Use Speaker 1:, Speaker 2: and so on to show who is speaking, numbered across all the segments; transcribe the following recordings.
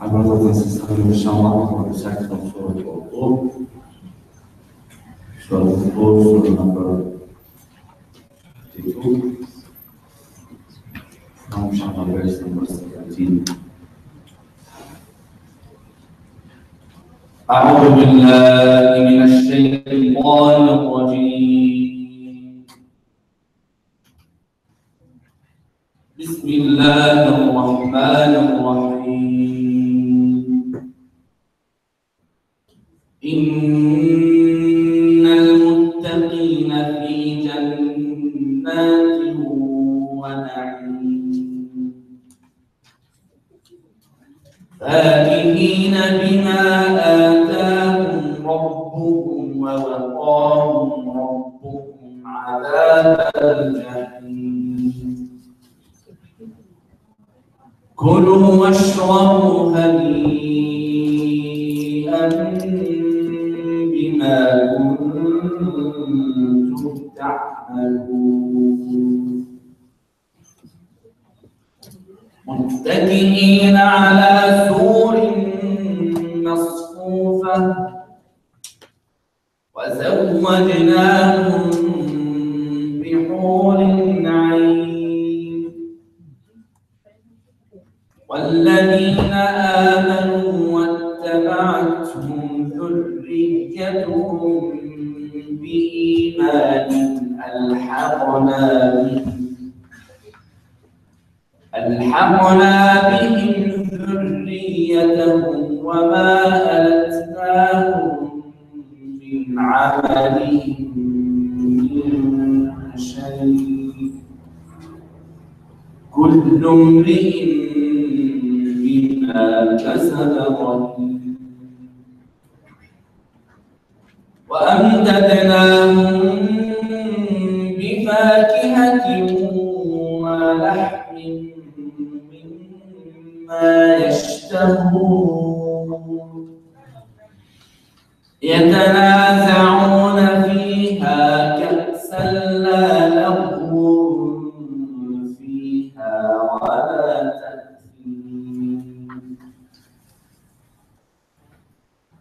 Speaker 1: My brothers and sisters, inshallah, we will recite from Surah Al-Qur. Surah Al-Qur, Surah number 52. Now, inshallah, verse number 17. أعوذ بالله من الشيطان الرجيم. بسم الله الرحمن الرحيم. إن المتقين في جنات ونعيم فاكهين بما آتاهم ربهم ووقاهم ربهم عذاب الجحيم. كلوا واشربوا هنيئا بما كنتم تعملون متكئين على سور مصفوفة وزوجناهم بحور عين والذين آمنوا واتبعتهم ذريتهم بإيمان ألحقنا بهم ذريتهم وما ألتناهم من عملهم من شيء كل امرئ بما كسب رهين وأمددناهم بفاكهة ولحم مما يشتهون يتنازعون فيها كأسا لا لغو فيها ولا تأثيم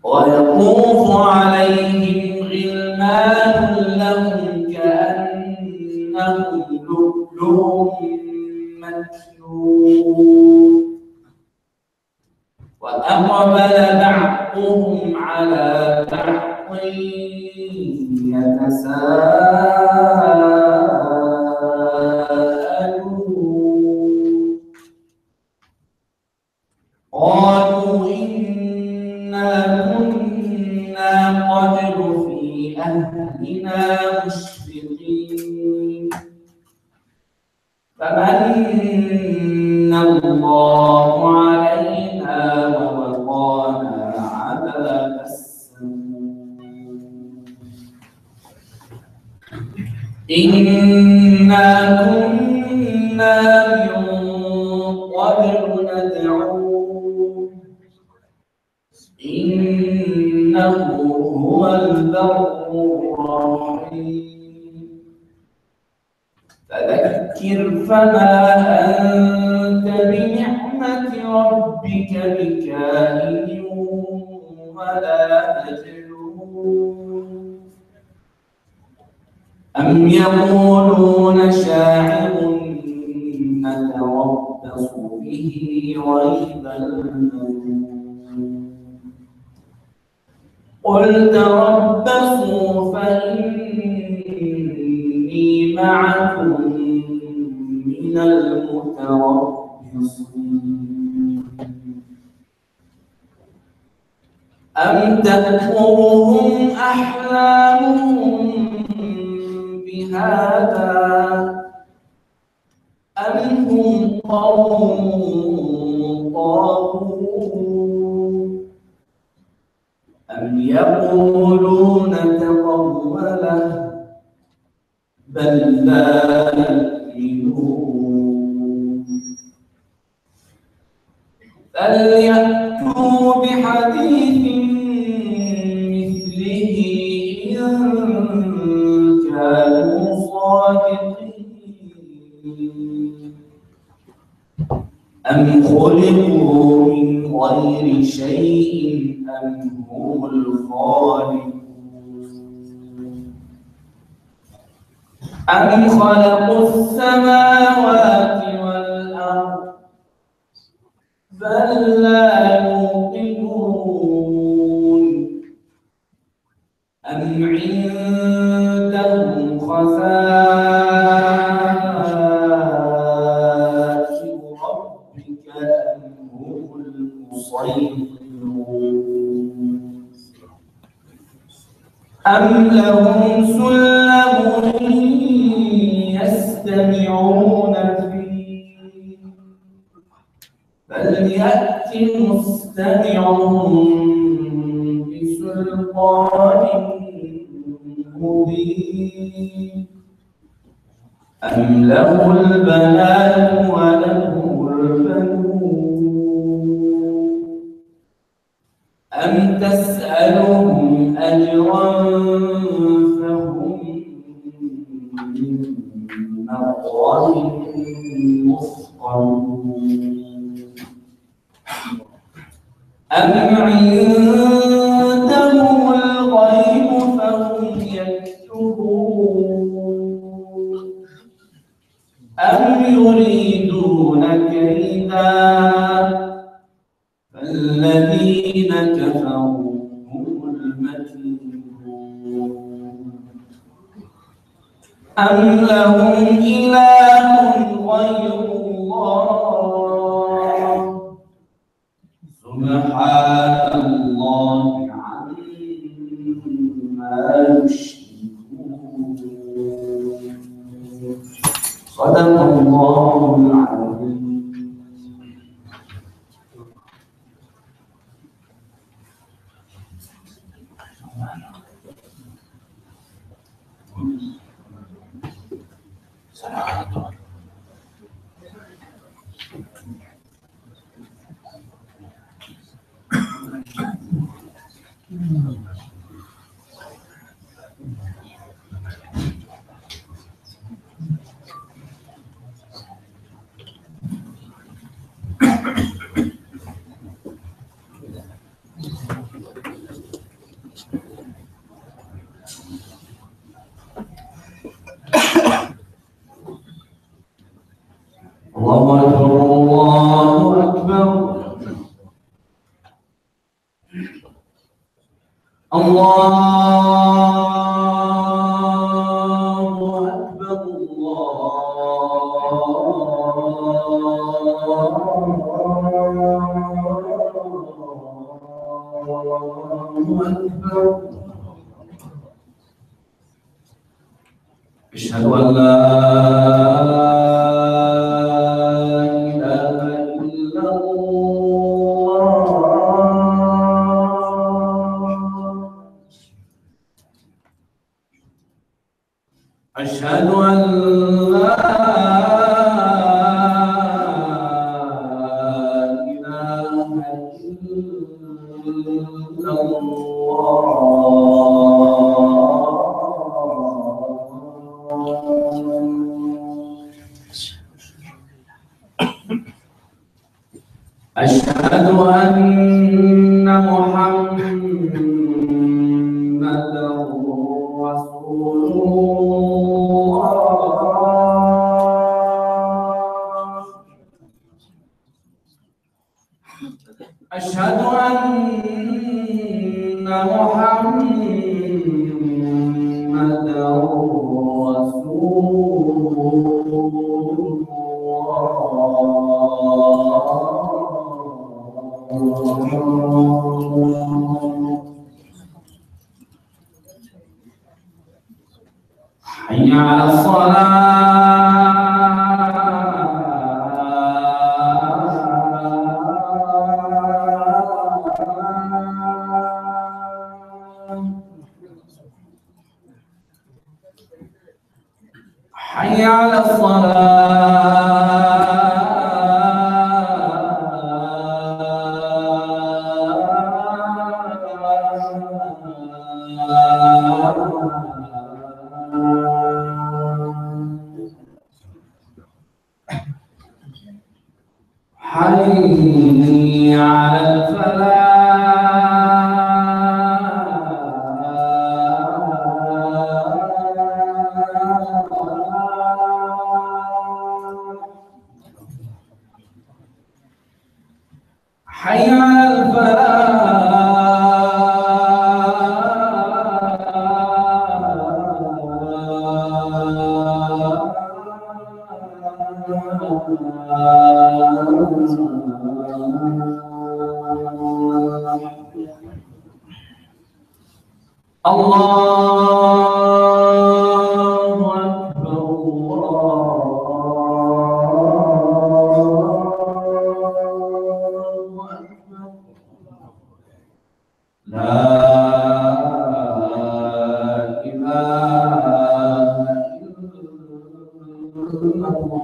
Speaker 1: ويطوف عليهم غلمان لهم كأنهم لؤلؤ مكنون وأقبل بعضهم على بعض يتساءلون قالوا إنا كنا قبل في أهلنا مشفقين فمن الله علينا ووقانا عذاب السموم إنا كنا من قبل ندعوه إنه هو البر الرحيم فذكر فما أنت بنعمة ربك بكاهن ولا مجنون أم يقولون شاعر نتربص به ريب المنون قل تربصوا فإني معكم من المتربصين أم تأمرهم أحلامهم بهذا أم هم قوم طاغون أم يقولون تقوله بل لا يؤمنون فليأتوا بحديث مثله إن كانوا صادقين أم خلقوا من غير شيء أم هم الخالقون أم خلقوا السماوات والأرض بل لا يوقنون أم عندهم خزائن ربك أم هم المسيطرون أم لهم سلم يستمعون فيه فليأت مستمعهم بسلطان مبين أم له البنات وله البنون أم تسألهم أجرا فهم من مغرم مثقلون أم عندهم الغيب فهم يكتبون أم يريدون كيدا فالذين كفروا هم المكيدون أم لهم إله غير الله سبحان الله عما يشركون صدق الله العظيم. الله أكبر الله أكبر الله أكبر الله أكبر أشهد أن لا أشهد أن لا إله إلا الله أشهد أن محمدًا رسول الله أشهد أن محمدًا رسول حي على حي على حي على الفلاح حي على الفلاح الله أكبر الله أكبر لا إله إلا الله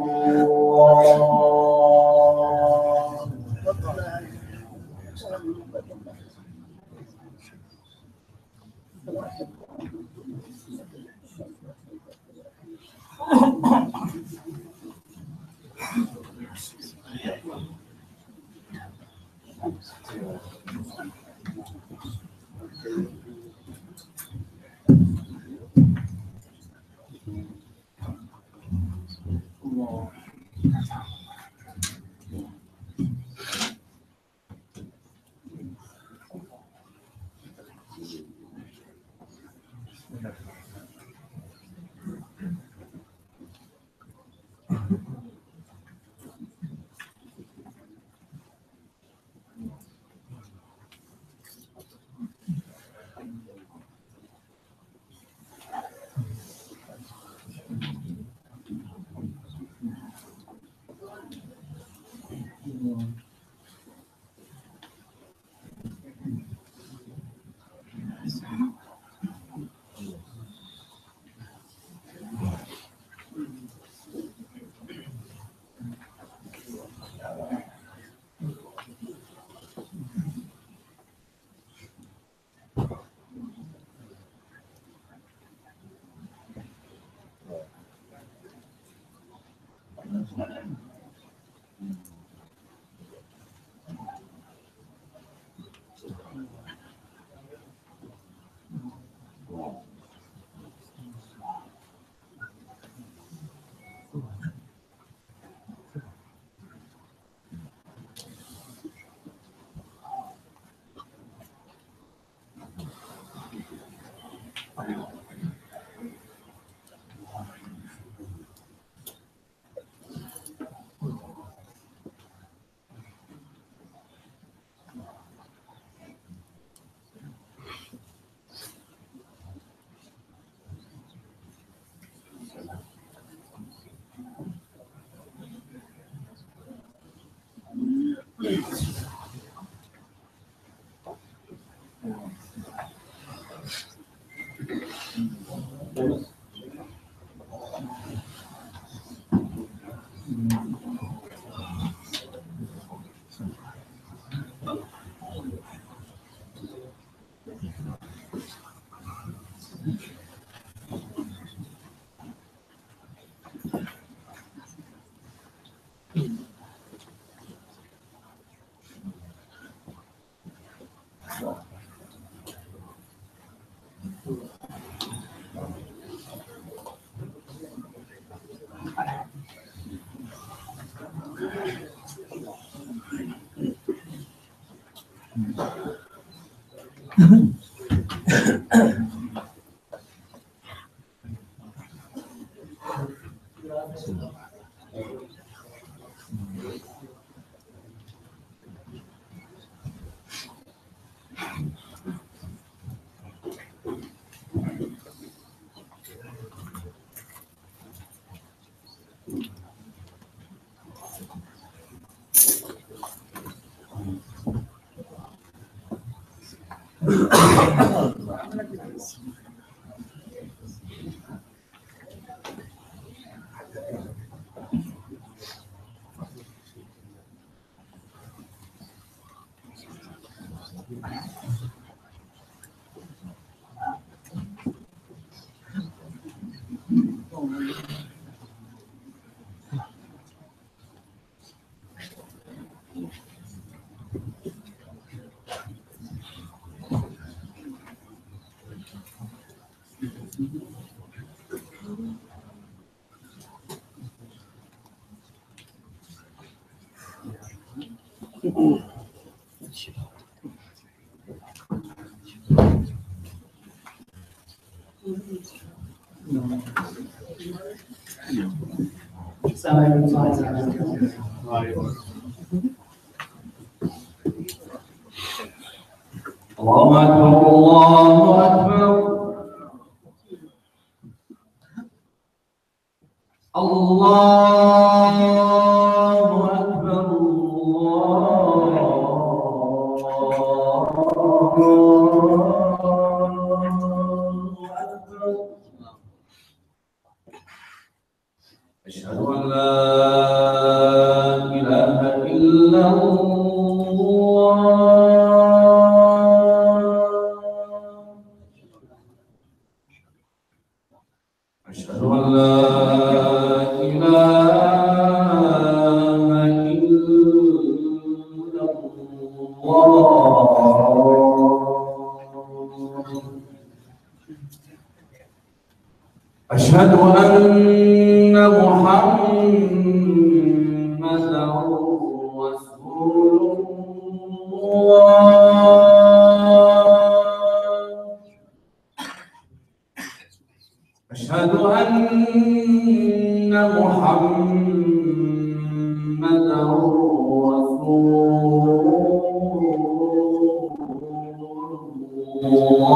Speaker 1: الله أكبر الله أكبر الله أكبر أشهد أن لا إله إلا الله أشهد أن لا إله إلا الله أشهد أن محمدا رسول الله أشهد أن محمدا رسول الله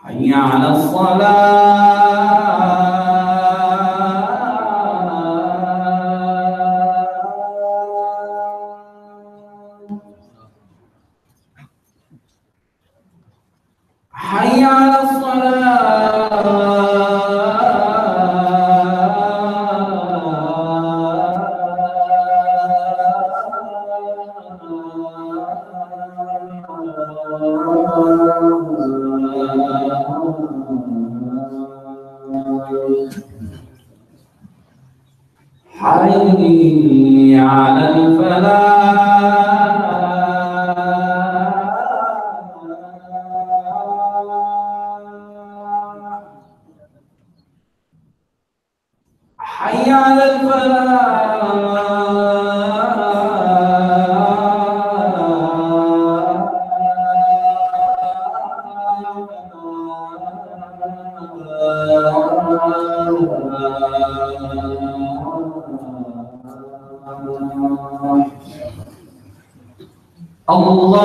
Speaker 1: حي على الصلاة حي على حي على الفلاح حي على الله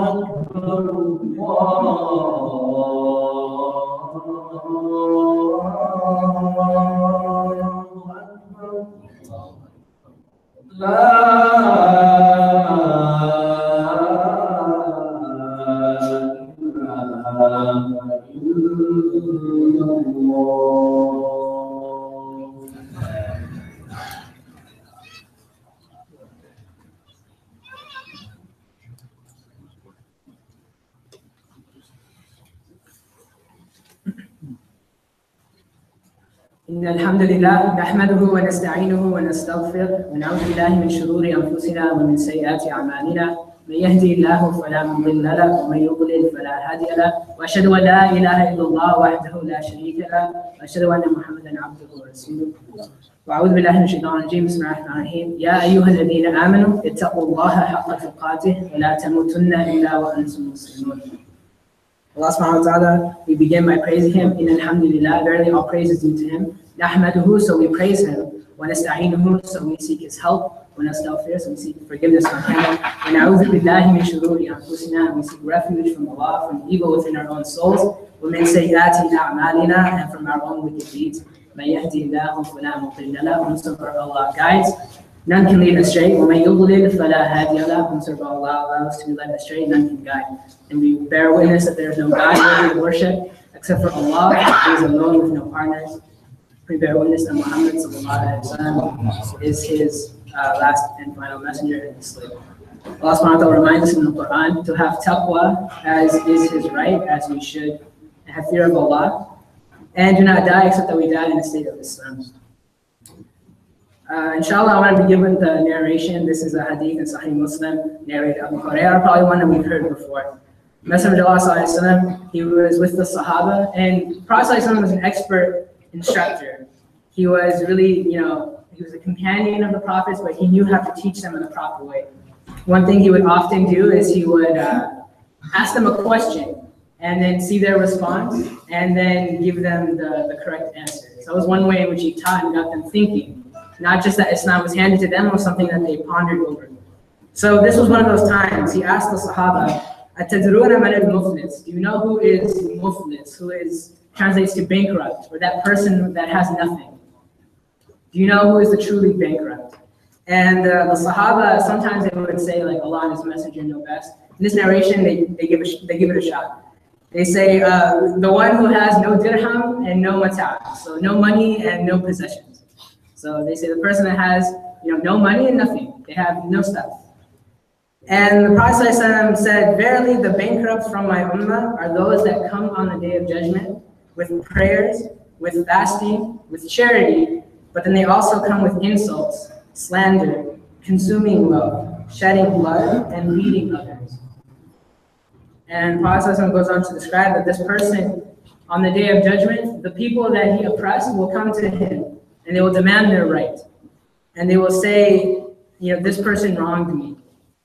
Speaker 1: أكبر الله أكبر لا
Speaker 2: إن الحمد لله نحمده ونستعينه ونستغفره ونعوذ بالله من شرور أنفسنا ومن سيئات أعمالنا من يهدي الله فلا مضل له ومن يضلل فلا هادي له وأشهد أن لا إله إلا الله وحده لا شريك له وأشهد أن محمدا عبده ورسوله وأعوذ بالله من الشيطان الرجيم بسم الله الرحمن الرحيم يا أيها الذين آمنوا اتقوا الله حق تقاته ولا تموتن إلا وأنتم مسلمون. Allah subhanahu wa ta'ala, we begin by praising Him. In alhamdulillah, verily all praise is due to Him. Nahmaduhu, so we praise Him. Wa nasta'inuhu, so we seek His help. Wa nastaghfir, so we seek forgiveness from Him. Wa na'udhu billahi min shururi anfusina, we seek refuge from Allah, from evil within our own souls. Wa min sayyiati a'malina, and from our own wicked deeds. Man yahdihillahu fala mudilla lahu, whomsoever Allah guides, none can lead astray. وَمَن يُضْلِلْ فَلَا هَادِيَ لَهُ, whomsoever Allah allows to be led astray, none can guide. And we bear witness that there is no God worthy of worship except for Allah. He is alone with no partners. We bear witness that Muhammad is His last and final messenger and His slave. Allah subhanahu wa ta'ala reminds us in the Quran to have taqwa as is His right, as we should have fear of Allah, and do not die except that we die in a state of Islam. Inshallah, I want to begin with the narration. This is a hadith in Sahih Muslim, narrated Abu Hurairah, probably one that we've heard before. Messenger of Allah Sallallahu Alaihi Wasallam, he was with the Sahaba, and Prophet Sallallahu Alaihi Wasallam was an expert instructor. He was really, he was a companion of the prophets, but he knew how to teach them in the proper way. One thing he would often do is he would ask them a question and then see their response and then give them the correct answer. So that was one way in which he taught and got them thinking. Not just that Islam was handed to them, it was something that they pondered over. So this was one of those times. He asked the Sahaba, "Atadruna man al-muflis?" Do you know who is muflis? Who translates to bankrupt, or that person that has nothing? Do you know who is the truly bankrupt? And the Sahaba, sometimes they would say, like, Allah and His Messenger know best. In this narration, they give it a shot. They say, the one who has no dirham and no mata', so no money and no possessions. So they say the person that has, no money and nothing. They have no stuff. And the Prophet ﷺ said, "Verily, the bankrupts from my ummah are those that come on the day of judgment with prayers, with fasting, with charity, but then they also come with insults, slander, consuming love, shedding blood, and beating others." And Prophet ﷺ goes on to describe that this person, on the day of judgment, the people that he oppressed will come to him, and they will demand their right. And they will say, this person wronged me.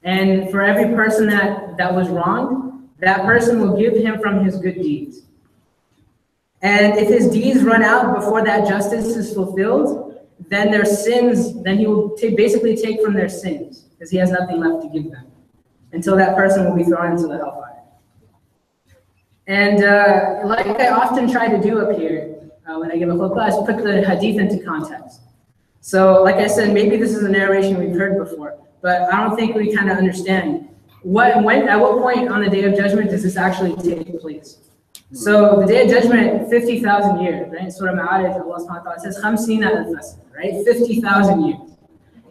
Speaker 2: And for every person that was wronged, that person will give him from his good deeds. And if his deeds run out before that justice is fulfilled, then their sins, then he will basically take from their sins, because he has nothing left to give them, until that person will be thrown into the hellfire. And like I often try to do up here, when I give a khutbah, is put the hadith into context. So like I said, maybe this is a narration we've heard before, but I don't think we kind of understand at what point on the day of judgment does this actually take place. So the day of judgment, 50,000 years, right? Surah Ma'arij, Allah subhanahu wa ta'ala says, "Khamsina al-fasl," right? 50,000 years.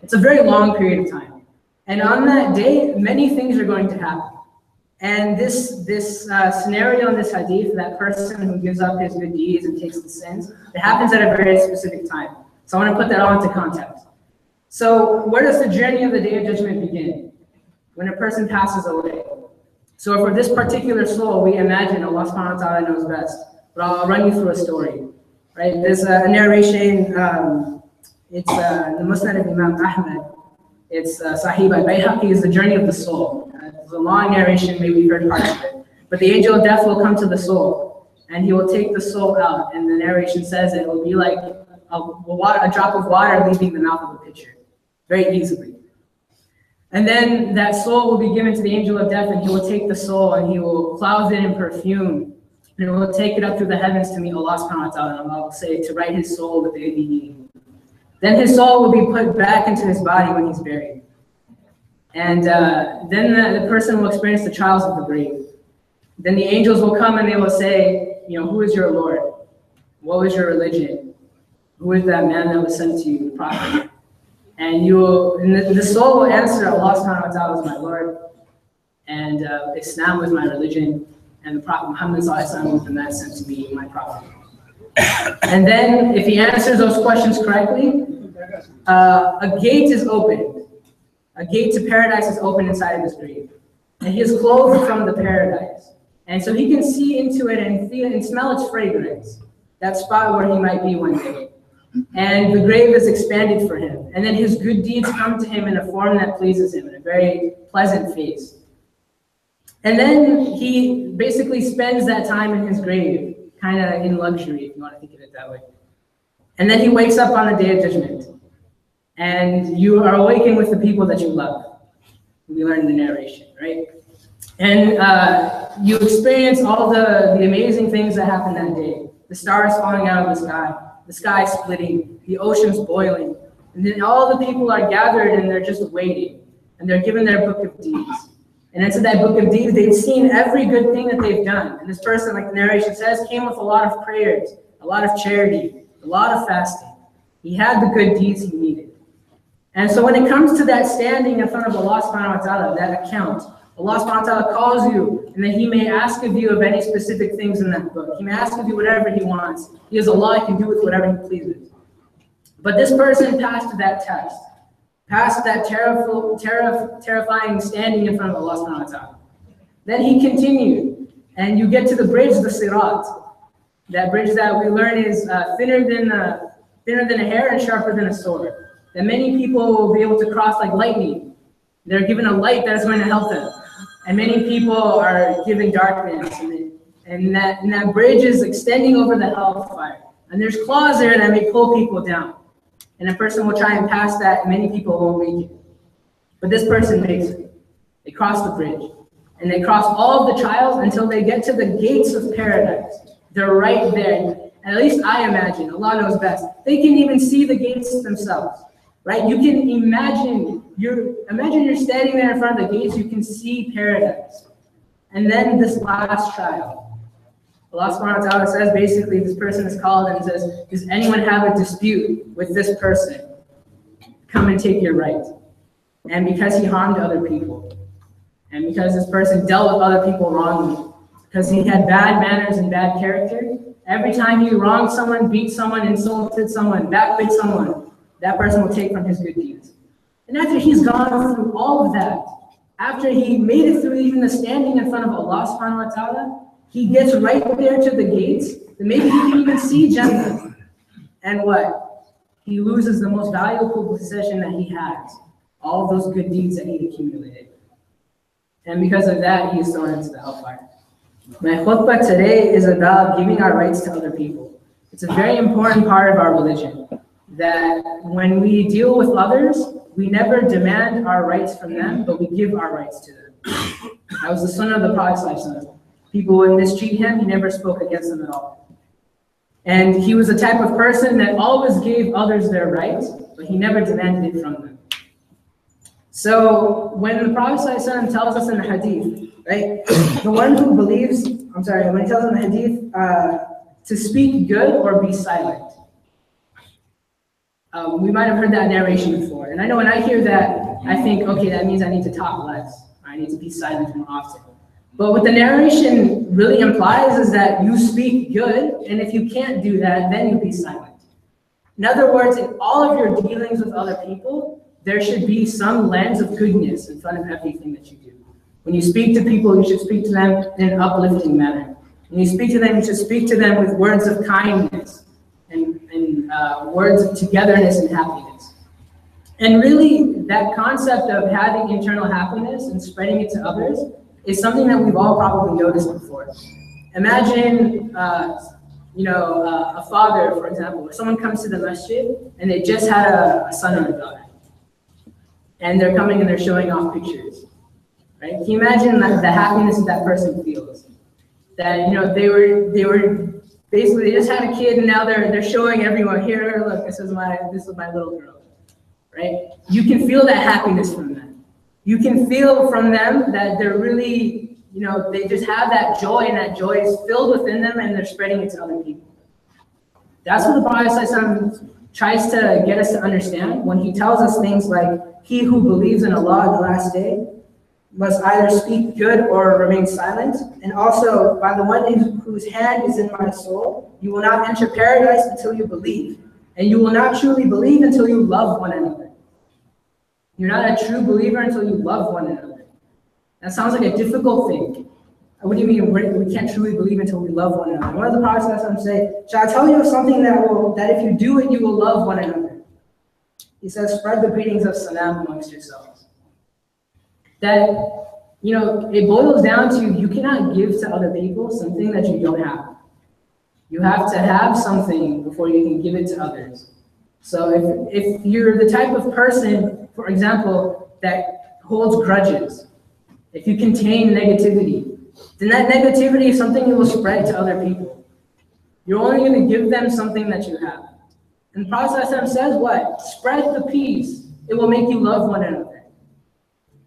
Speaker 2: It's a very long period of time. And on that day, many things are going to happen. And this scenario in this hadith, that person who gives up his good deeds and takes the sins, it happens at a very specific time. So I want to put that all into context. So where does the journey of the day of judgment begin? When a person passes away. So for this particular soul, we imagine Allah subhanahu wa ta'ala knows best. But I'll run you through a story. Right? There's a narration, it's the Musnad of Imam Ahmad. It's Sahih al-Bayhaqi, is the journey of the soul. It's a long narration, maybe you've heard parts of it. But the angel of death will come to the soul, and he will take the soul out. And the narration says it will be like a drop of water leaving the mouth of a pitcher, very easily. And then that soul will be given to the angel of death, and he will take the soul and he will clothe it in perfume, and he will take it up through the heavens to meet Allah subhanahu wa ta'ala. And Allah will say to write his soul with the ABE. Then his soul will be put back into his body when he's buried. And then the person will experience the trials of the grave. Then the angels will come and they will say, who is your Lord? What was your religion? Who is that man that was sent to you, the prophet? And the soul will answer, Allah subhanahu wa ta'ala is my Lord, and Islam was my religion, and the Prophet Muhammad sallallahu alaihi wasallam was the man sent to me, my prophet. And then if he answers those questions correctly, a gate is opened. A gate to paradise is opened inside of his grave. And he is clothed from the paradise. And so he can see into it and feel and smell its fragrance, that spot where he might be one day. And the grave is expanded for him. And then his good deeds come to him in a form that pleases him, in a very pleasant face. And then he basically spends that time in his grave, kind of in luxury, if you want to think of it that way. And then he wakes up on the day of judgment. And you are awakened with the people that you love. We learn in the narration, right? And you experience all the amazing things that happen that day. The stars falling out of the sky splitting, the oceans boiling. And then all the people are gathered and they're just waiting. And they're given their book of deeds. And into that book of deeds, they've seen every good thing that they've done. And this person, like the narration says, came with a lot of prayers, a lot of charity, a lot of fasting. He had the good deeds he needed. And so when it comes to that standing in front of Allah subhanahu wa ta'ala, that account, Allah subhanahu wa ta'ala calls you, and then he may ask of you of any specific things in that book. He may ask of you whatever he wants. He is Allah, he can do with whatever he pleases. But this person passed that test, passed that terrifying standing in front of Allah subhanahu wa ta'ala. Then he continued, and you get to the bridge, the sirat. That bridge that we learn is thinner than a hair and sharper than a sword. That many people will be able to cross like lightning. They're given a light that is going to help them. And many people are given darkness. And that bridge is extending over the hellfire. And there's claws there that may pull people down. And a person will try and pass that, and many people won't make it. But this person makes it. They cross the bridge. And they cross all of the trials until they get to the gates of paradise. They're right there. At least I imagine, Allah knows best. They can even see the gates themselves, right? You can imagine you're standing there in front of the gates, you can see paradise. And then this last trial. Allah subhanahu wa ta'ala says, basically, this person is called and says, does anyone have a dispute with this person? Come and take your right. And because he harmed other people, and because this person dealt with other people wrongly, because he had bad manners and bad character, every time he wronged someone, beat someone, insulted someone, backbit someone, that person will take from his good deeds. And after he's gone through all of that, after he made it through even the standing in front of Allah subhanahu wa ta'ala, he gets right there to the gates, and maybe he can even see Jannah. And what? He loses the most valuable possession that he has, all of those good deeds that he accumulated. And because of that, he is thrown into the hellfire. My khutbah today is about giving our rights to other people. It's a very important part of our religion, that when we deal with others, we never demand our rights from them, but we give our rights to them. That was the sunnah of the Prophet. People would mistreat him, he never spoke against them at all. And he was the type of person that always gave others their rights, but he never demanded it from them. So when the Prophet ﷺ tells us in the hadith, right, the one who believes, when he tells us in the hadith to speak good or be silent. We might have heard that narration before. And I know when I hear that, I think, okay, that means I need to talk less. Or I need to be silent more often. But what the narration really implies is that you speak good, and if you can't do that, then you be silent. In other words, in all of your dealings with other people, there should be some lens of goodness in front of everything that you do. When you speak to people, you should speak to them in an uplifting manner. When you speak to them, you should speak to them with words of kindness and words of togetherness and happiness. And really, that concept of having internal happiness and spreading it to others is something that we've all probably noticed before. Imagine, a father, for example, or someone comes to the masjid and they just had a son or a daughter. And they're coming and they're showing off pictures, right? Can you imagine the happiness that person feels? That, they were basically, they just had a kid and now they're showing everyone, here, look, this is my little girl, right? You can feel that happiness from them. You can feel from them that they're really, they just have that joy, and that joy is filled within them and they're spreading it to other people. That's what the Prophet ﷺ tries to get us to understand when he tells us things like, he who believes in Allah on the last day must either speak good or remain silent. And also, by the one whose hand is in my soul, you will not enter paradise until you believe. And you will not truly believe until you love one another. You're not a true believer until you love one another. That sounds like a difficult thing. What do you mean we can't truly believe until we love one another? One of the Prophets say, shall I tell you something that if you do it, you will love one another? He says, spread the greetings of salam amongst yourselves. That, it boils down to, you cannot give to other people something that you don't have. You have to have something before you can give it to others. So if you're the type of person, for example, that holds grudges, if you contain negativity, then that negativity is something you will spread to other people. You're only going to give them something that you have. And the Prophet says what? Spread the peace. It will make you love one another.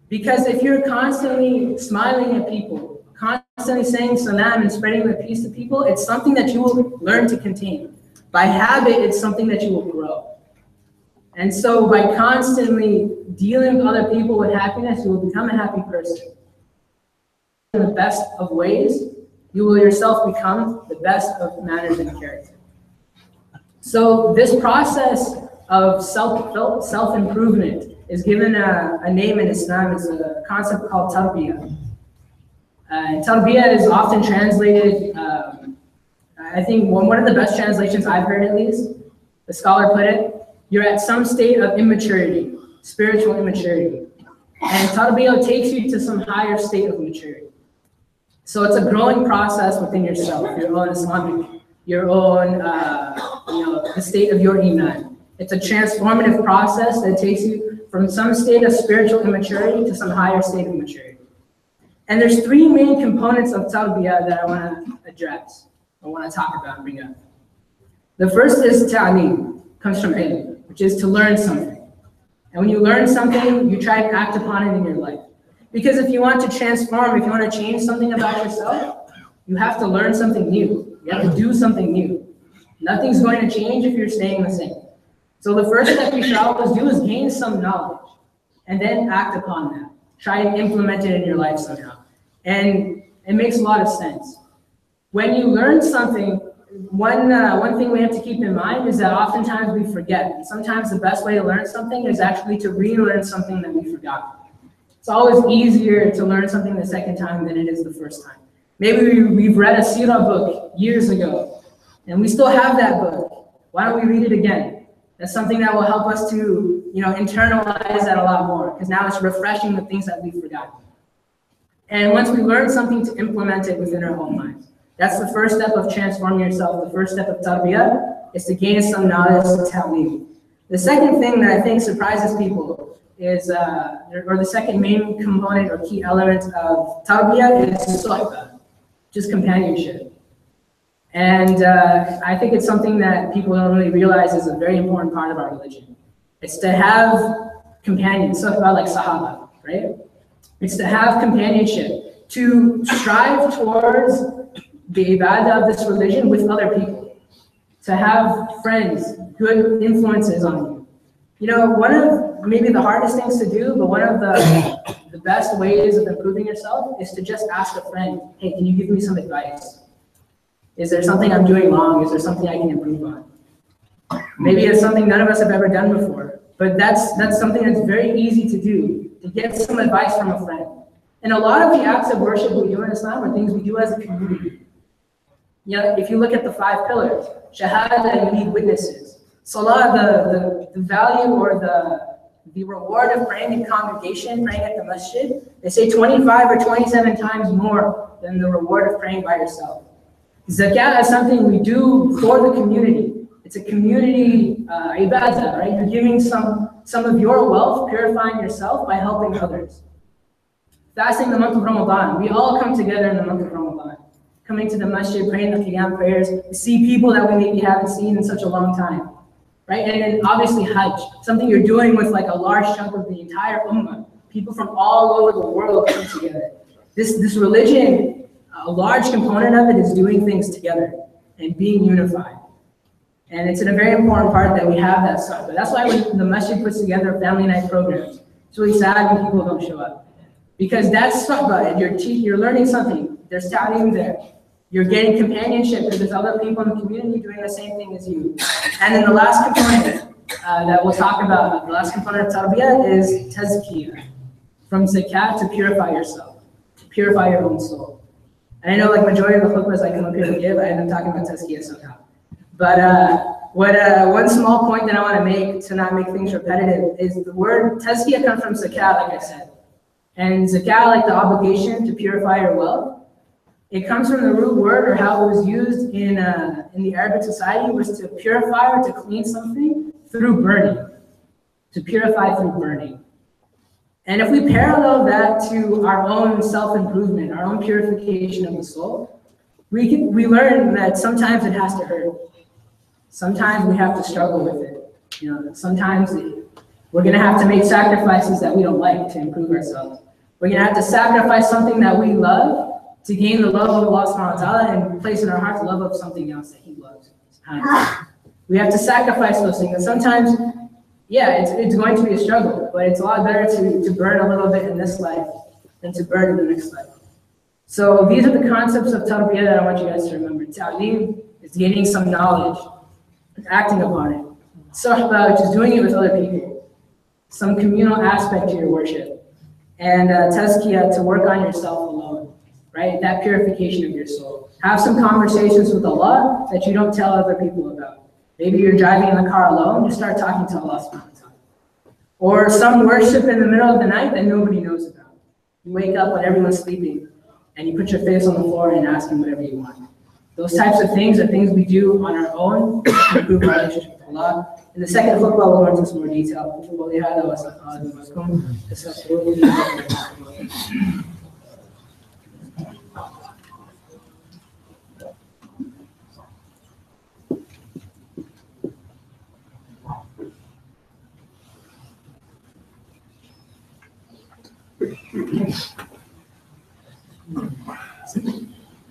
Speaker 2: Because if you're constantly smiling at people, constantly saying salam and spreading the peace to people, it's something that you will learn to contain. By habit, it's something that you will grow. And so by constantly dealing with other people with happiness, you will become a happy person. In the best of ways, you will yourself become the best of manners and character. So this process of self-improvement is given a name in Islam. It's a concept called tarbiyah. Tarbiyah is often translated, I think one of the best translations I've heard at least, the scholar put it, you're at some state of immaturity, spiritual immaturity. And tarbiyah takes you to some higher state of maturity. So it's a growing process within yourself, your own Islamic, your own, the state of your iman. It's a transformative process that takes you from some state of spiritual immaturity to some higher state of maturity. And there's three main components of tarbiyah that I want to address, I want to talk about and bring up. The first is ta'aleem, comes from ilm, which is to learn something. And when you learn something, you try to act upon it in your life. Because if you want to transform, if you want to change something about yourself, you have to learn something new. You have to do something new. Nothing's going to change if you're staying the same. So the first step you should always do is gain some knowledge and then act upon that. Try and implement it in your life somehow. And it makes a lot of sense. When you learn something, one thing we have to keep in mind is that oftentimes we forget. And sometimes the best way to learn something is actually to relearn something that we forgot. It's always easier to learn something the second time than it is the first time. Maybe we've read a seerah book years ago, and we still have that book. Why don't we read it again? That's something that will help us to, internalize that a lot more, because now it's refreshing the things that we've forgotten. And once we learn something, to implement it within our own minds. That's the first step of transforming yourself. The first step of tarbiyah is to gain some knowledge, ta'aleem. The second thing that I think surprises people is, or the second main component or key element of tarbiyah is suhbah, just companionship. And I think it's something that people don't really realize is a very important part of our religion. It's to have companions, suhbah like sahaba, right? It's to have companionship, to strive towards the ibadah of this religion with other people, to have friends, good influences on you. One of maybe the hardest things to do, but one of the best ways of improving yourself is to just ask a friend, hey, can you give me some advice? Is there something I'm doing wrong? Is there something I can improve on? Maybe it's something none of us have ever done before, but that's something that's very easy to do, to get some advice from a friend. And a lot of the acts of worship we do in Islam are things we do as a community. If you look at the 5 pillars, shahada, you need witnesses. Salah, the value or the reward of praying in congregation, praying at the masjid, they say 25 or 27 times more than the reward of praying by yourself. Zakat is something we do for the community. It's a community ibadah, right? You're giving some of your wealth, purifying yourself by helping others. Fasting the month of Ramadan, we all come together in the month of Ramadan. Coming to the masjid, praying the qiyam prayers, we see people that we maybe haven't seen in such a long time, right? And then obviously Hajj, something you're doing with like a large chunk of the entire ummah. People from all over the world come together. This religion, a large component of it is doing things together and being unified. And it's a very important part that we have that suhbah. That's why when the masjid puts together family night programs, it's really sad when people don't show up. Because that's suhbah, and you're learning something. There's ta'aleem there. You're getting companionship because there's other people in the community doing the same thing as you. And then the last component that we'll talk about, the last component of tarbiyah is tazkiyah. From zakat, to purify yourself, to purify your own soul. And I know like majority of the khutbahs I come up here to give, I end up talking about tazkiyah somehow. But one small point that I want to make to not make things repetitive is the word tazkiyah comes from zakat, like I said. And zakat, like the obligation to purify your wealth, it comes from the root word, or how it was used in the Arabic society, was to purify or to clean something through burning, to purify through burning. And if we parallel that to our own self-improvement, our own purification of the soul, we learn that sometimes it has to hurt. Sometimes we have to struggle with it. Sometimes we're going to have to make sacrifices that we don't like to improve ourselves. We're going to have to sacrifice something that we love to gain the love of Allah subhanahu wa ta'ala and place in our hearts the love of something else that He loves. We have to sacrifice those things. And sometimes, it's going to be a struggle, but it's a lot better to burn a little bit in this life than to burn in the next life. So these are the concepts of tarbiyah that I want you guys to remember. Ta'aleem is gaining some knowledge, acting upon it. Suhbah, which is doing it with other people. Some communal aspect to your worship. And tazkiyah, to work on yourself alone. right? That purification of your soul. Have some conversations with Allah that you don't tell other people about. Maybe you're driving in the car alone, just start talking to Allah subhanahu wa ta'ala. Or some worship in the middle of the night that nobody knows about. You wake up when everyone's sleeping, and you put your face on the floor and ask him whatever you want. Those types of things are things we do on our own to improve our relationship with Allah. In the second khutbah, we'll go into some more detail.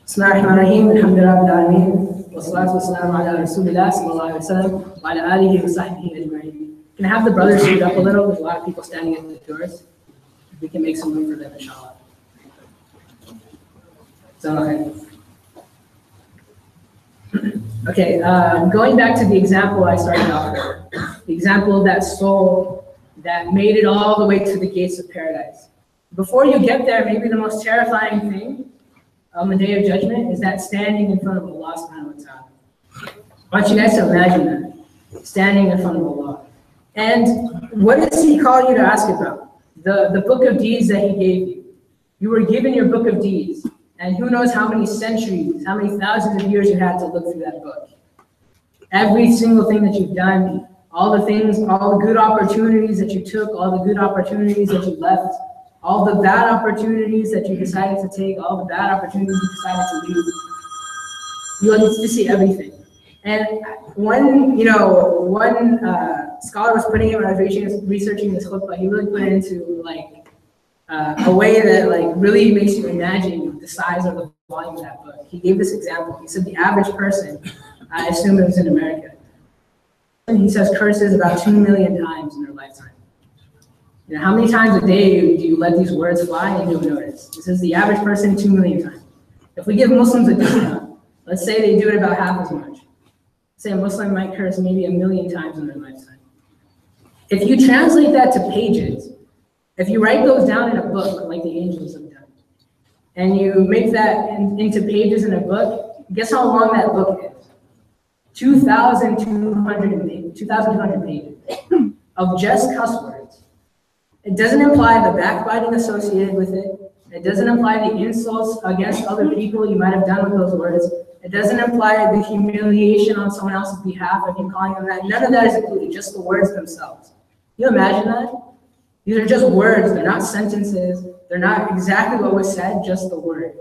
Speaker 2: بسم الله الرحمن الرحيم الحمد لله رب العالمين والصلاة والسلام على رسول الله صلى الله عليه وسلم وعلى آله وصحبه أجمعين. Can I have the brothers speak up a little? There's a lot of people standing at the doors. We can make some room for them, inshallah. Okay, going back to the example I started off with, the example of that soul that made it all the way to the gates of paradise. Before you get there, maybe the most terrifying thing on the day of judgment is that standing in front of Allah subhanahu wa ta'ala. I want you guys to imagine that, standing in front of Allah. And what does he call you to ask about? The book of deeds that he gave you. You were given your book of deeds, and who knows how many centuries, how many thousands of years you had to look through that book. Every single thing that you've done, all the things, all the good opportunities that you took, all the good opportunities that you left, all the bad opportunities that you decided to take, all the bad opportunities you decided to leave. You'll need to see everything. And one scholar was putting it when I was researching this khutbah, he really put it into like a way that like really makes you imagine the size or the volume of that book. He gave this example. He said the average person, I assume it was in America, and he says curses about 2 million times in their lifetime. You know, how many times a day do you let these words fly and you don't notice? This is the average person 2 million times. If we give Muslims a discount, let's say they do it about half as much. Say a Muslim might curse maybe 1 million times in their lifetime. If you translate that to pages, if you write those down in a book like the angels have done, and you make that into pages in a book, guess how long that book is? 2,200 pages of just cuss words. It doesn't imply the backbiting associated with it. It doesn't imply the insults against other people you might have done with those words. It doesn't imply the humiliation on someone else's behalf of you calling them that. None of that is included, just the words themselves. Can you imagine that? These are just words. They're not sentences. They're not exactly what was said, just the word.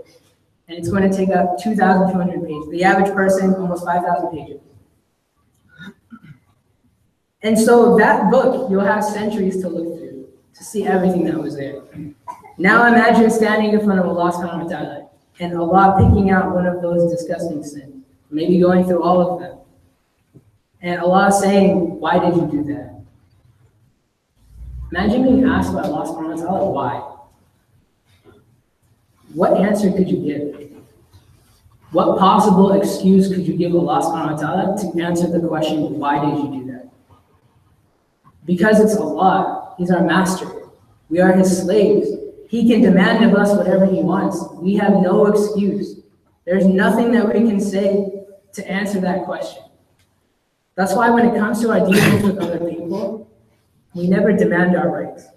Speaker 2: And it's going to take up 2,200 pages. The average person, almost 5,000 pages. And so that book, you'll have centuries to look through to see everything that was there. Now imagine standing in front of Allah subhanahu wa ta'ala and Allah picking out one of those disgusting sins, maybe going through all of them. And Allah saying, why did you do that? Imagine being asked by Allah subhanahu wa ta'ala, why? What answer could you give? What possible excuse could you give Allah subhanahu wa ta'ala to answer the question, why did you do that? Because it's Allah. He's our master. We are his slaves. He can demand of us whatever he wants. We have no excuse. There's nothing that we can say to answer that question. That's why when it comes to our dealings with other people, we never demand our rights,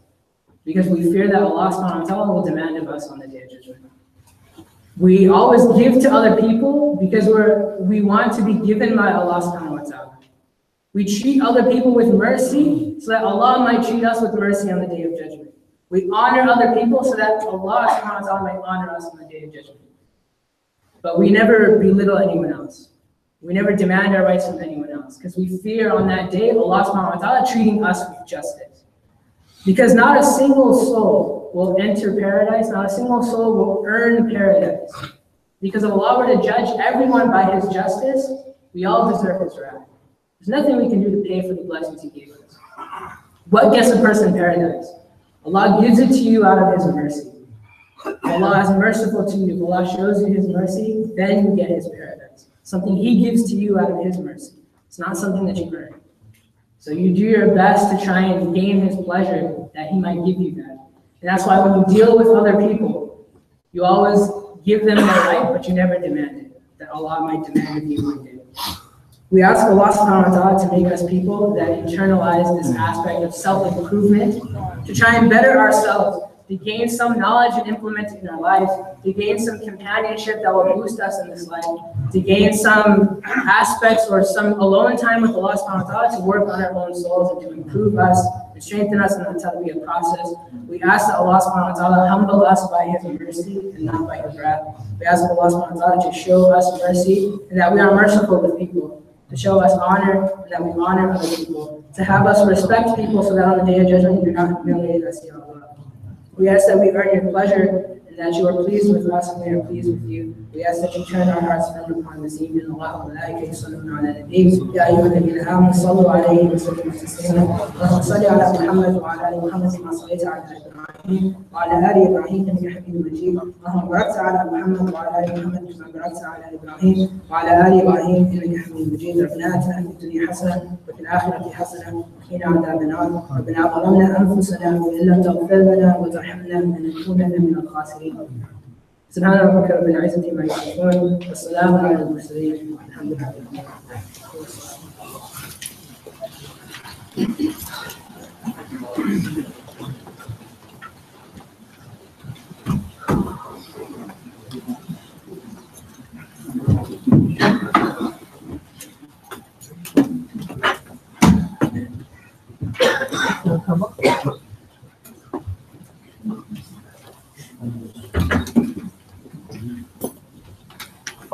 Speaker 2: because we fear that Allah subhanahu wa ta'ala will demand of us on the day of judgment. We always give to other people because we want to be given by Allah subhanahu wa ta'ala. We treat other people with mercy so that Allah might treat us with mercy on the day of judgment. We honor other people so that Allah subhanahu wa ta'ala might honor us on the day of judgment. But we never belittle anyone else. We never demand our rights from anyone else because we fear on that day Allah subhanahu wa ta'ala treating us with justice. Because not a single soul will enter paradise, not a single soul will earn paradise. Because if Allah were to judge everyone by his justice, we all deserve his wrath. There's nothing we can do to pay for the blessings he gave us. What gets a person paradise? Allah gives it to you out of his mercy. Allah is merciful to you. If Allah shows you his mercy, then you get his paradise. Something he gives to you out of his mercy. It's not something that you earn. So you do your best to try and gain his pleasure that he might give you that. And that's why when you deal with other people, you always give them their right, but you never demand it, that Allah might demand of you one day. We ask Allah subhanahu wa ta'ala to make us people that internalize this aspect of self-improvement, to try and better ourselves, to gain some knowledge and implement it in our life, to gain some companionship that will boost us in this life, to gain some aspects or some alone time with Allah subhanahu wa ta'ala to work on our own souls and to improve us and strengthen us in the tarbiyah process. We ask that Allah subhanahu wa ta'ala humble us by His mercy and not by His wrath. We ask Allah subhanahu wa ta'ala to show us mercy and that we are merciful with people, to show us honor and that we honor other people, to have us respect people so that on the day of judgment you do not humiliate us, Ya Allah. We ask that we earn your pleasure and that you are pleased with us and we are pleased with you. We ask that you turn our hearts firm upon this evening. Allah wa malaika yusalluna ala nabi. Ya ayyuha alladhina amanu sallu alayhi wa sallimu taslima. Allahumma salli ala Muhammad wa ala ali Muhammad kama sallaita ala Ibrahim wa ala ali Ibrahim innaka Hamidum Majid. Allahumma barik ala Muhammad wa ala ali Muhammad kama barakta ala Ibrahim wa ala ali Ibrahim innaka Hamidum Majid. ربنا آتنا في الدنيا حسنة وفي الآخرة حسنة وقنا عذاب النار. ربنا ظلمنا أنفسنا وإن لم تغفر لنا وترحمنا لنكونن من الخاسرين. سبحان ربك رب العزة عما يصفون والسلام على المرسلين والحمد لله.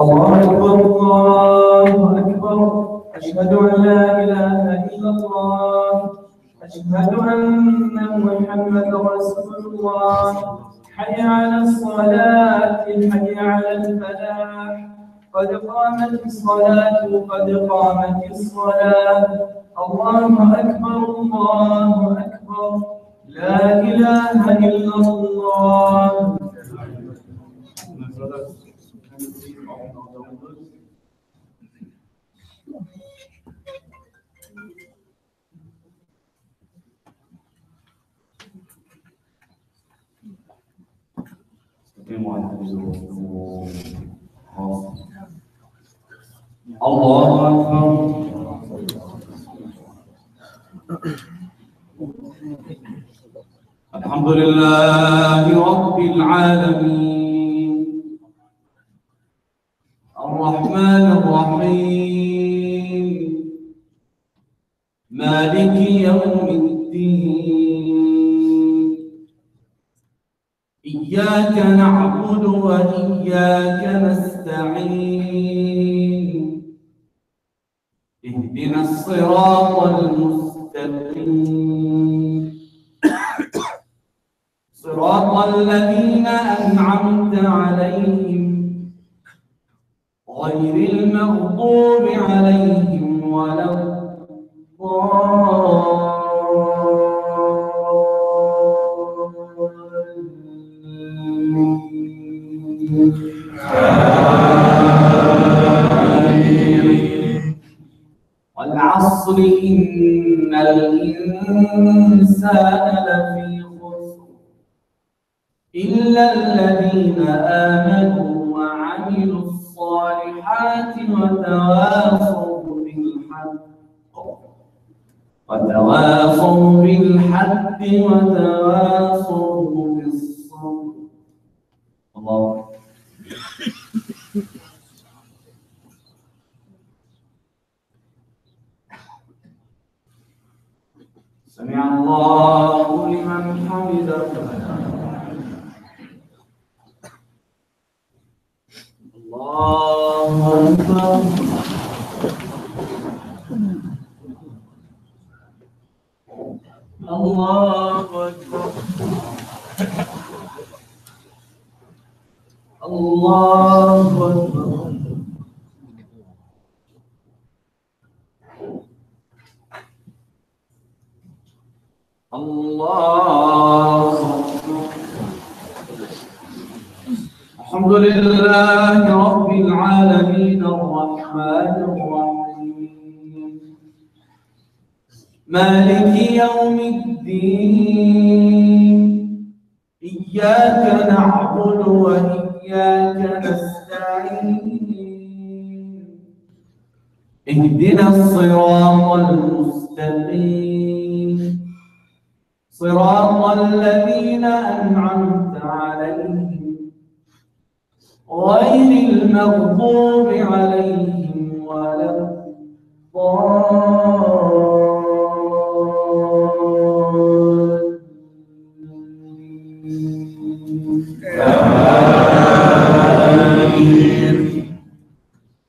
Speaker 3: الله أكبر الله أكبر أشهد أن لا إله إلا الله أشهد أن محمدا رسول الله حي على الصلاة حي على الفلاح قد قامت الصلاة قد قامت الصلاة الله أكبر الله أكبر لا إله إلا الله.
Speaker 1: الله أكبر. الحمد لله رب العالمين الرحمن الرحيم مالك يوم الدين إياك نعبد وإياك نستعين اهدنا الصراط المستقيم صراط الذين أنعمت عليهم غير المغضوب عليهم ولا والعصر إن الإنسان لفي خسر إلا الذين آمنوا وعملوا الصالحات وتواصوا بالحق وتواصوا بالصبر. الله. سمع الله لمن حمده. الله أكبر. الله أكبر. الله أكبر. الله أكبر. الحمد لله رب العالمين الرحمن الرحيم مالك يوم الدين إياك نعبد وإياك
Speaker 3: وإياك نستعين اهدنا الصراط المستقيم صراط الذين أنعمت عليهم غير المغضوب عليهم ولا الضالين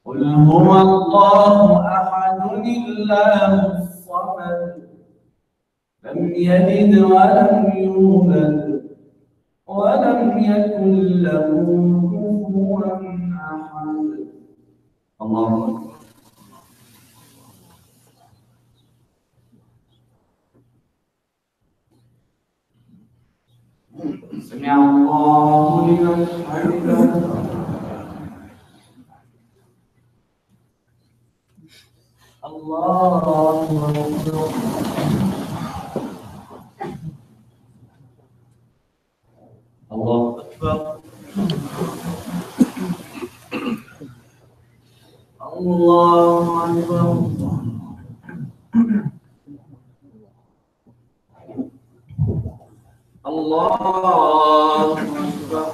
Speaker 3: قل هو الله أحد الله الصمد لم يلد ولم يولد ولم يكن له كفوا أحد.
Speaker 1: الله أكبر.
Speaker 3: سمع الله لمن حمده. الله أكبر.
Speaker 1: الله أكبر.
Speaker 3: الله أكبر. الله أكبر.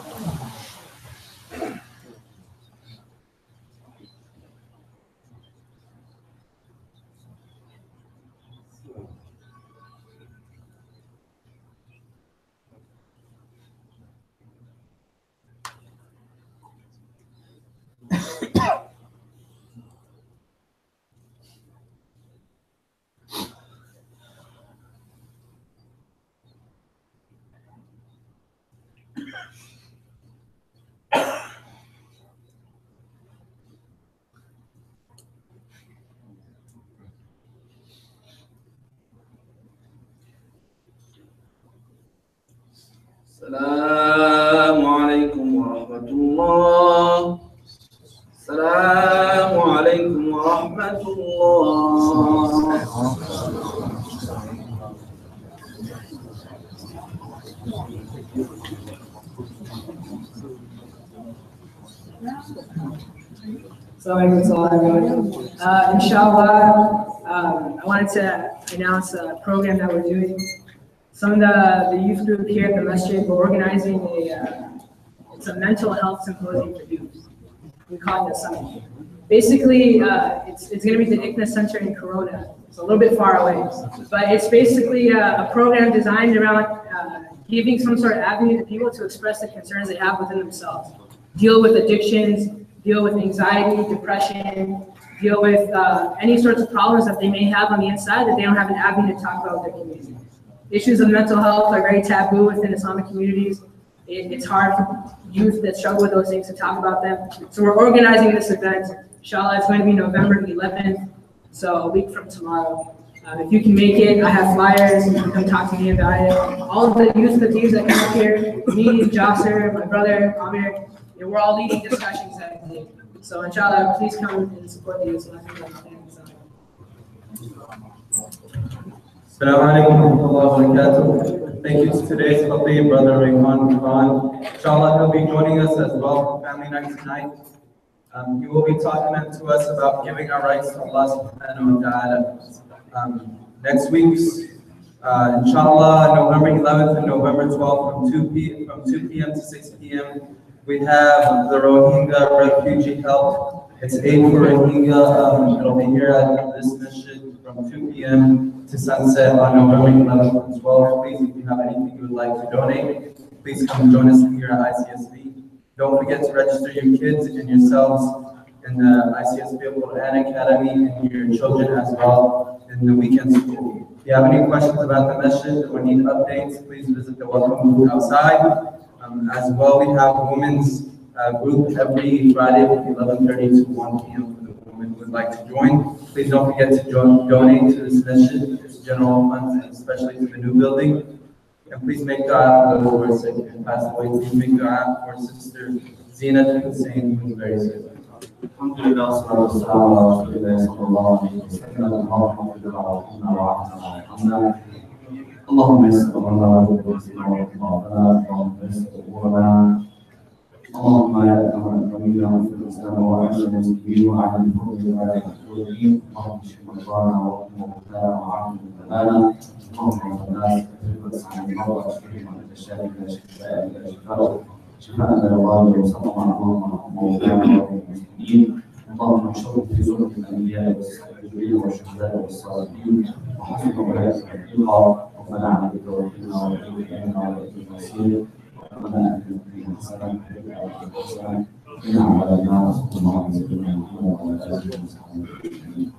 Speaker 3: السلام عليكم ورحمة الله. السلام عليكم ورحمة الله.
Speaker 2: Inshallah, I wanted to announce a program that we're doing. Some of the youth group here at the masjid, we're organizing it's a mental health symposium for youth. We call it a summit. Basically, it's going to be the ICNA Center in Corona. It's a little bit far away, but it's basically a program designed around giving some sort of avenue to people to express the concerns they have within themselves. Deal with addictions, deal with anxiety, depression, deal with any sorts of problems that they may have on the inside that they don't have an avenue to talk about with their community. Issues of mental health are very taboo within Islamic communities. It's hard for youth that struggle with those things to talk about them. So we're organizing this event. Inshallah, it's going to be November 11th, so a week from tomorrow. If you can make it, I have flyers. You can come talk to me about it. All of the youth Khatibs that come up here, me, Jasser, my brother, Amir, we're all leading discussions that day. So inshallah, please come and support the youth.
Speaker 3: Assalamu alaikum wa rahmatullahi wa barakatuh. Thank you to today's Khatib, Brother Rehan Khan. Inshallah, he'll be joining us as well for family night tonight. He will be talking to us about giving our rights to Allah subhanahu wa ta'ala. Next week's, inshallah, November 11th and November 12th from 2 p.m. to 6 p.m. We have the Rohingya refugee help. It's aid for Rohingya. It'll be here at this mission from 2 p.m. to sunset on November 11th and 12th. Please, if you have anything you would like to donate, please come join us here at ICSB. Don't forget to register your kids and yourselves in the ICSB Quran Academy and your children as well in the weekend school. If you have any questions about the masjid or need updates, please visit the welcome booth outside. As well, we have a women's group every Friday from 11:30 to 1 p.m. for the women who would like to join. Please don't forget to donate to this mission. It's general funds, and especially to the new building. And please make dua for those who are sick and passed away. Please make dua for Sister Zina Hussein, who is very sick.
Speaker 1: Alhamdulillah, salatu wassalamu ala Rasulillah sallallahu alayhi wa sallam. اللهم يسر لنا ويسر لنا اللهم يسر امورنا اللهم ربنا في الاسلام وعلى المسلمين وعلى المؤمنين وعلى المسلمين اللهم اشف مرضانا وموتانا وعافنا مبتلانا اللهم رب الناس اغفر عن المرضى واشفهم من الشافي لا شفاء الا شفاء شفاء لا يغادر سقما اللهم موتانا والمسلمين اللهم اشرف في زمرة الانبياء والصالحين والشهداء والصالحين وحسن اولئك رفيقا ربنا عليك توكلنا واليك امنا واليك المصير ربنا اتنا في حسنه وقنا عذاب النار صلى الله عليه وسلم وعلى اله وصحبه اجمعين.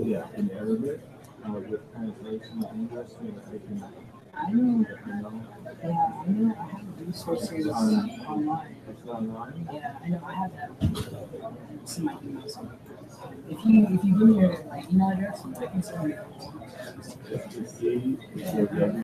Speaker 4: Yeah, in Arabic, with translation in English, so that they can,
Speaker 2: I know.
Speaker 4: you know,
Speaker 2: Yeah, I know. I have resources online.
Speaker 4: it's online.
Speaker 2: Yeah, I know. I have that. It's in my email somewhere. If you give me your email address, I can send you.
Speaker 4: It's the C,